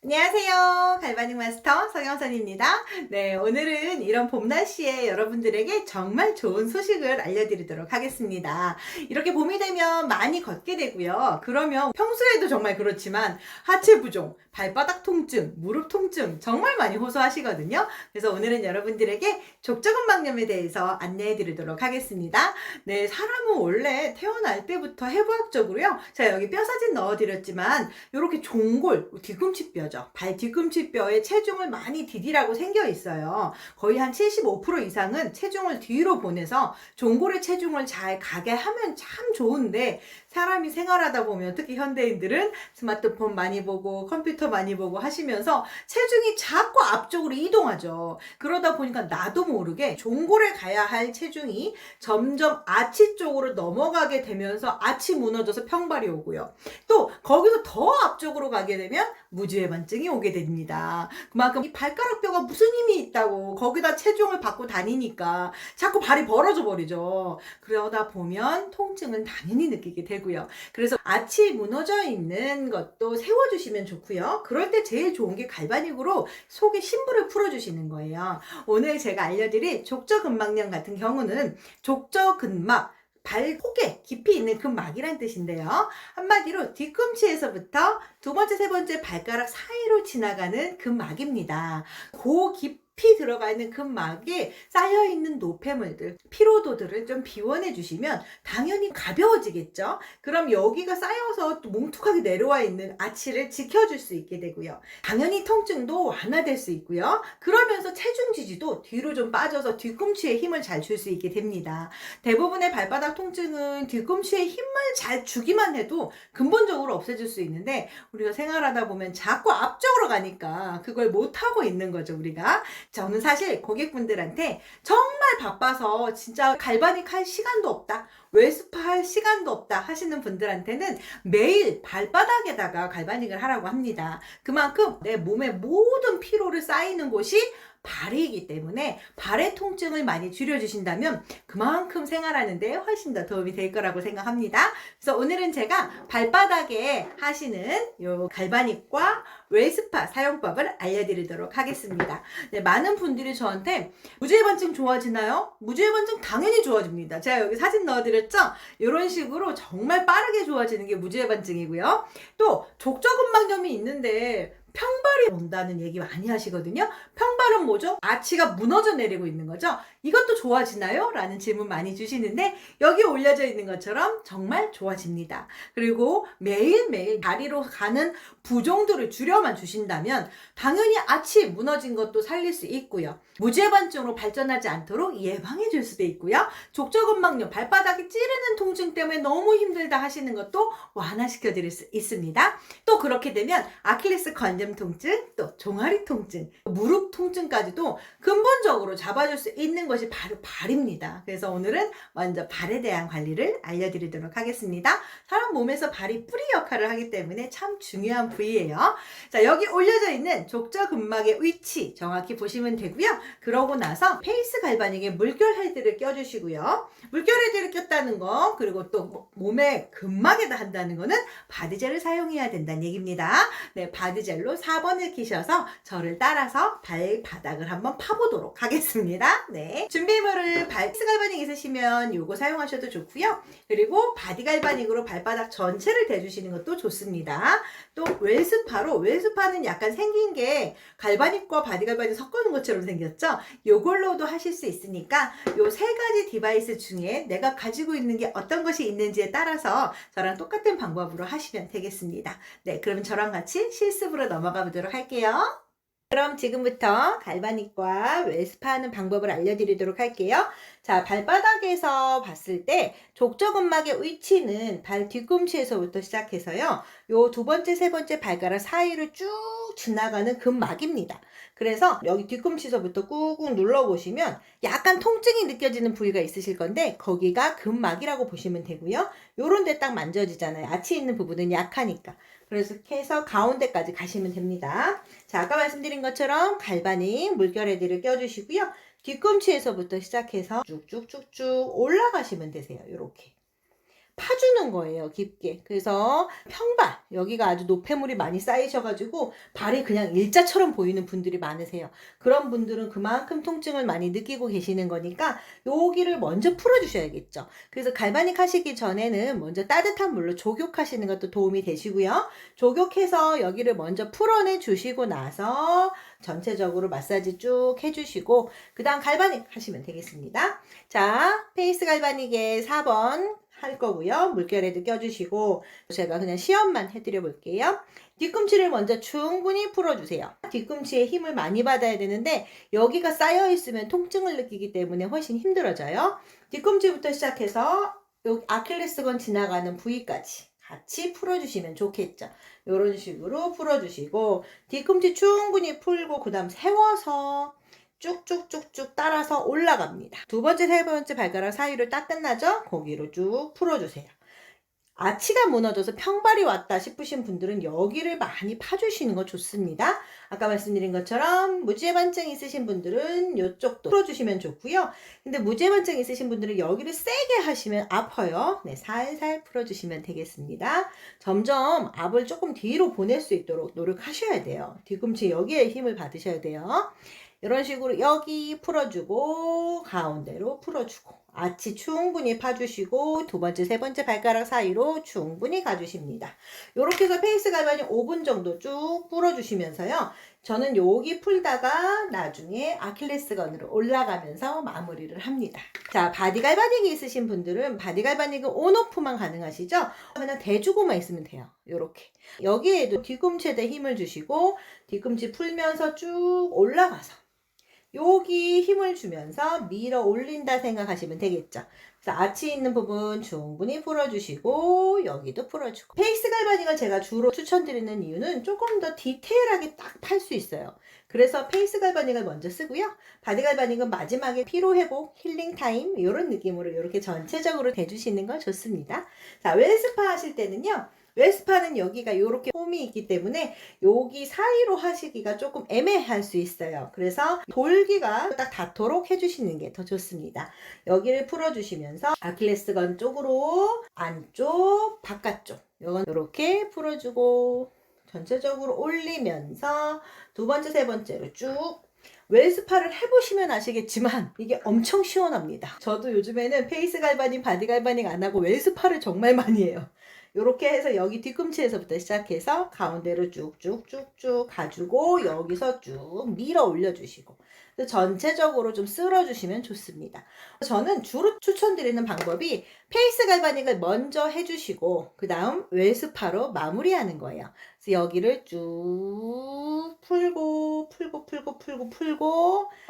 안녕하세요. 갈바닉 마스터 성영선입니다. 네, 오늘은 이런 봄 날씨에 여러분들에게 정말 좋은 소식을 알려드리도록 하겠습니다. 이렇게 봄이 되면 많이 걷게 되고요. 그러면 평소에도 정말 그렇지만 하체 부종, 발바닥 통증, 무릎 통증 정말 많이 호소하시거든요. 그래서 오늘은 여러분들에게 족저근막염에 대해서 안내해 드리도록 하겠습니다. 네, 사람은 원래 태어날 때부터 해부학적으로요. 자, 여기 뼈 사진 넣어 드렸지만 이렇게 종골, 뒤꿈치뼈죠. 발 뒤꿈치뼈에 체중을 많이 디디라고 생겨 있어요. 거의 한 75% 이상은 체중을 뒤로 보내서 종골의 체중을 잘 가게 하면 참 좋은데, 사람이 생활하다 보면 특히 현대인들은 스마트폰 많이 보고 컴퓨터 많이 보고 하시면서 체중이 자꾸 앞쪽으로 이동하죠. 그러다 보니까 나도 모르게 종골에 가야 할 체중이 점점 아치 쪽으로 넘어가게 되면서 아치 무너져서 평발이 오고요. 또 거기서 더 앞쪽으로 가게 되면 무지외반증이 오게 됩니다. 그만큼 이 발가락뼈가 무슨 힘이 있다고 거기다 체중을 받고 다니니까 자꾸 발이 벌어져 버리죠. 그러다 보면 통증은 당연히 느끼게 되고요. 그래서 아치 무너져 있는 것도 세워주시면 좋고요. 그럴 때 제일 좋은 게 갈바닉으로 속에 심부를 풀어주시는 거예요. 오늘 제가 알려드릴 족저근막염 같은 경우는 족저근막, 발폭에 깊이 있는 근막이란 뜻인데요. 한마디로 뒤꿈치에서부터 두 번째, 세 번째 발가락 사이로 지나가는 근막입니다. 깊이 들어가 있는 근막에 쌓여있는 노폐물들, 피로도들을 좀 비워내 주시면 당연히 가벼워지겠죠. 그럼 여기가 쌓여서 또 뭉툭하게 내려와 있는 아치를 지켜줄 수 있게 되고요. 당연히 통증도 완화될 수 있고요. 그러면서 체중 지지도 뒤로 좀 빠져서 뒤꿈치에 힘을 잘 줄 수 있게 됩니다. 대부분의 발바닥 통증은 뒤꿈치에 힘을 잘 주기만 해도 근본적으로 없애질 수 있는데, 우리가 생활하다 보면 자꾸 앞쪽으로 가니까 그걸 못하고 있는 거죠, 우리가. 저는 사실 고객분들한테 정말 바빠서 진짜 갈바닉 할 시간도 없다, 웨스파 할 시간도 없다 하시는 분들한테는 매일 발바닥에다가 갈바닉을 하라고 합니다. 그만큼 내 몸의 모든 피로를 쌓이는 곳이 발이기 때문에 발의 통증을 많이 줄여주신다면 그만큼 생활하는데 훨씬 더 도움이 될 거라고 생각합니다. 그래서 오늘은 제가 발바닥에 하시는 요 갈바닉과 웨스파 사용법을 알려드리도록 하겠습니다. 네, 많은 분들이 저한테 무지외반증 좋아지나요? 무지외반증 당연히 좋아집니다. 제가 여기 사진 넣어드렸죠? 이런 식으로 정말 빠르게 좋아지는 게 무지외반증이고요. 또 족저근막염이 있는데 평발이 온다는 얘기 많이 하시거든요. 평발은 뭐죠? 아치가 무너져 내리고 있는 거죠. 이것도 좋아지나요? 라는 질문 많이 주시는데, 여기 올려져 있는 것처럼 정말 좋아집니다. 그리고 매일매일 다리로 가는 부종들을 줄여만 주신다면 당연히 아치 무너진 것도 살릴 수 있고요. 무지외반증으로 발전하지 않도록 예방해 줄 수도 있고요. 족저근막염, 발바닥이 찌르는 통증 때문에 너무 힘들다 하시는 것도 완화시켜 드릴 수 있습니다. 또 그렇게 되면 아킬레스 관절 통증, 또 종아리 통증, 무릎 통증까지도 근본적으로 잡아줄 수 있는 것이 바로 발입니다. 그래서 오늘은 먼저 발에 대한 관리를 알려드리도록 하겠습니다. 사람 몸에서 발이 뿌리 역할을 하기 때문에 참 중요한 부위예요. 자, 여기 올려져 있는 족저근막의 위치 정확히 보시면 되고요. 그러고 나서 페이스 갈바닉에 물결 헤드를 껴주시고요. 물결 헤드를 꼈다는 거, 그리고 또 몸의 근막에다 한다는 거는 바디젤을 사용해야 된다는 얘기입니다. 네, 바디젤로 4번을 끼셔서 저를 따라서 발바닥을 한번 파보도록 하겠습니다. 네, 준비물을 페이스 갈바닉 있으시면 요거 사용하셔도 좋고요. 그리고 바디 갈바닉으로 발바닥 전체를 대주시는 것도 좋습니다. 또 웨스파로, 웨스파는 약간 생긴 게 갈바닉과 바디 갈바닉 섞어놓은 것처럼 생겼죠? 요걸로도 하실 수 있으니까 요 세 가지 디바이스 중에 내가 가지고 있는 게 어떤 것이 있는지에 따라서 저랑 똑같은 방법으로 하시면 되겠습니다. 네, 그럼 저랑 같이 실습으로 넘어가 보도록 할게요. 그럼 지금부터 갈바닉과 웨스파 하는 방법을 알려드리도록 할게요. 자, 발바닥에서 봤을 때 족저근막의 위치는 발 뒤꿈치에서부터 시작해서요, 요 두 번째, 세 번째 발가락 사이를 쭉 지나가는 근막입니다. 그래서 여기 뒤꿈치서부터 꾹꾹 눌러보시면 약간 통증이 느껴지는 부위가 있으실 건데, 거기가 근막이라고 보시면 되고요. 요런 데 딱 만져지잖아요. 아치 있는 부분은 약하니까. 그래서 이렇게 해서 가운데까지 가시면 됩니다. 자, 아까 말씀드린 것처럼 갈바닉 물결 헤드를 껴주시고요. 뒤꿈치에서부터 시작해서 쭉쭉쭉쭉 올라가시면 되세요. 요렇게. 파주는 거예요, 깊게. 그래서 평발, 여기가 아주 노폐물이 많이 쌓이셔가지고 발이 그냥 일자처럼 보이는 분들이 많으세요. 그런 분들은 그만큼 통증을 많이 느끼고 계시는 거니까 여기를 먼저 풀어주셔야겠죠. 그래서 갈바닉 하시기 전에는 먼저 따뜻한 물로 족욕하시는 것도 도움이 되시고요. 족욕해서 여기를 먼저 풀어내 주시고 나서 전체적으로 마사지 쭉 해주시고 그 다음 갈바닉 하시면 되겠습니다. 자, 페이스 갈바닉의 4번 할 거고요. 물결에도 껴주시고 제가 그냥 시험만 해드려 볼게요. 뒤꿈치를 먼저 충분히 풀어주세요. 뒤꿈치에 힘을 많이 받아야 되는데 여기가 쌓여 있으면 통증을 느끼기 때문에 훨씬 힘들어져요. 뒤꿈치부터 시작해서 여기 아킬레스건 지나가는 부위까지 같이 풀어주시면 좋겠죠. 이런 식으로 풀어주시고 뒤꿈치 충분히 풀고 그 다음 세워서 쭉쭉쭉쭉 따라서 올라갑니다. 두 번째, 세 번째 발가락 사이로 딱 끝나죠? 거기로 쭉 풀어주세요. 아치가 무너져서 평발이 왔다 싶으신 분들은 여기를 많이 파주시는 거 좋습니다. 아까 말씀드린 것처럼 무지해반증 있으신 분들은 이쪽도 풀어주시면 좋고요. 근데 무지해반증 있으신 분들은 여기를 세게 하시면 아파요. 네, 살살 풀어주시면 되겠습니다. 점점 압을 조금 뒤로 보낼 수 있도록 노력하셔야 돼요. 뒤꿈치 여기에 힘을 받으셔야 돼요. 이런 식으로 여기 풀어주고 가운데로 풀어주고 아치 충분히 파주시고 두 번째, 세 번째 발가락 사이로 충분히 가주십니다. 이렇게 해서 페이스 갈바닉 5분 정도 쭉 풀어주시면서요. 저는 여기 풀다가 나중에 아킬레스건으로 올라가면서 마무리를 합니다. 자, 바디 갈바닉이 있으신 분들은 바디 갈바닉은 온오프만 가능하시죠? 그냥 대주고만 있으면 돼요. 요렇게. 여기에도 뒤꿈치에다 힘을 주시고 뒤꿈치 풀면서 쭉 올라가서 여기 힘을 주면서 밀어 올린다 생각하시면 되겠죠. 그래서 아치 있는 부분 충분히 풀어주시고 여기도 풀어주고 페이스 갈바닉을 제가 주로 추천드리는 이유는 조금 더 디테일하게 딱 팔 수 있어요. 그래서 페이스 갈바닉을 먼저 쓰고요. 바디 갈바닉은 마지막에 피로회복, 힐링 타임 이런 느낌으로 이렇게 전체적으로 대주시는 거 좋습니다. 자, 웰스파 하실 때는요. 웰스파는 여기가 이렇게 홈이 있기 때문에 여기 사이로 하시기가 조금 애매할 수 있어요. 그래서 돌기가 딱 닿도록 해주시는 게 더 좋습니다. 여기를 풀어주시면서 아킬레스건 쪽으로 안쪽, 바깥쪽 이건 이렇게 풀어주고 전체적으로 올리면서 두 번째, 세 번째로 쭉 웰스파를 해보시면 아시겠지만 이게 엄청 시원합니다. 저도 요즘에는 페이스 갈바닉, 바디 갈바닉 안 하고 웰스파를 정말 많이 해요. 이렇게 해서 여기 뒤꿈치에서부터 시작해서 가운데로 쭉쭉쭉쭉 가지고 여기서 쭉 밀어 올려주시고 전체적으로 좀 쓸어주시면 좋습니다. 저는 주로 추천드리는 방법이 페이스 갈바닉을 먼저 해주시고 그 다음 웰스파로 마무리하는 거예요. 그래서 여기를 쭉 풀고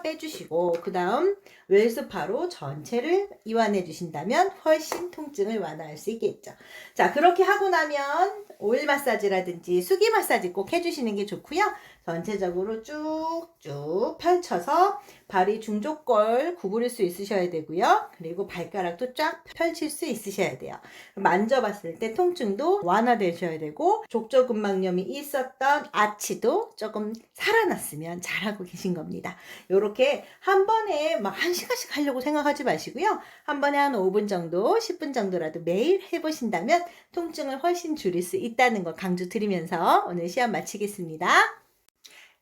빼주시고 그 다음 웰스파로 전체를 이완해 주신다면 훨씬 통증을 완화할 수 있겠죠. 자, 그렇게 하고 나면 오일 마사지라든지 수기 마사지 꼭 해주시는 게 좋고요. 전체적으로 쭉쭉 펼쳐서 발이 중족골 구부릴 수 있으셔야 되고요. 그리고 발가락도 쫙 펼칠 수 있으셔야 돼요. 만져봤을 때 통증도 완화되셔야 되고 족저근막염이 있었던 아치도 조금 살아났으면 잘하고 계신 겁니다. 이렇게 한 번에 막 1시간씩 하려고 생각하지 마시고요. 한 번에 한 5분 정도, 10분 정도라도 매일 해보신다면 통증을 훨씬 줄일 수 있다는 거 강조 드리면서 오늘 시험 마치겠습니다.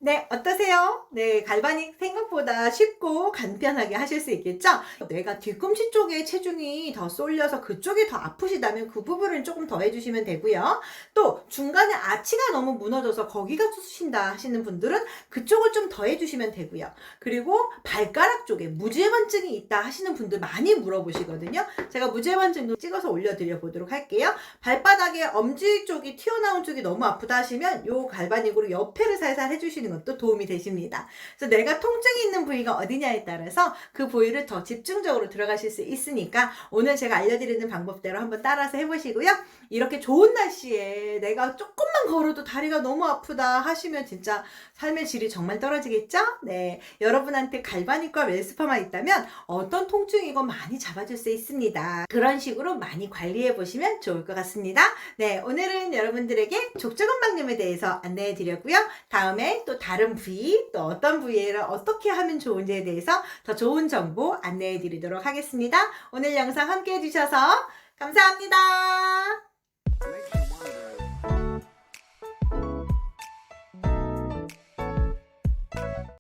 네, 어떠세요? 네, 갈바닉 생각보다 쉽고 간편하게 하실 수 있겠죠? 내가 뒤꿈치 쪽에 체중이 더 쏠려서 그쪽이 더 아프시다면 그 부분을 조금 더 해주시면 되고요. 또 중간에 아치가 너무 무너져서 거기가 쑤신다 하시는 분들은 그쪽을 좀 더 해주시면 되고요. 그리고 발가락 쪽에 무지해반증이 있다 하시는 분들 많이 물어보시거든요. 제가 무지해반증도 찍어서 올려드려 보도록 할게요. 발바닥에 엄지 쪽이 튀어나온 쪽이 너무 아프다 하시면 요 갈바닉으로 옆에를 살살 해주시는 것도 도움이 되십니다. 그래서 내가 통증이 있는 부위가 어디냐에 따라서 그 부위를 더 집중적으로 들어가실 수 있으니까 오늘 제가 알려드리는 방법대로 한번 따라서 해보시고요. 이렇게 좋은 날씨에 내가 조금만 걸어도 다리가 너무 아프다 하시면 진짜 삶의 질이 정말 떨어지겠죠? 네, 여러분한테 갈바닉과 웰스파만 있다면 어떤 통증이건 많이 잡아줄 수 있습니다. 그런 식으로 많이 관리해 보시면 좋을 것 같습니다. 네, 오늘은 여러분들에게 족저근막염에 대해서 안내해 드렸고요. 다음에 또 다른 부위, 또 어떤 부위를 어떻게 하면 좋은지에 대해서 더 좋은 정보 안내해 드리도록 하겠습니다. 오늘 영상 함께 해주셔서 감사합니다.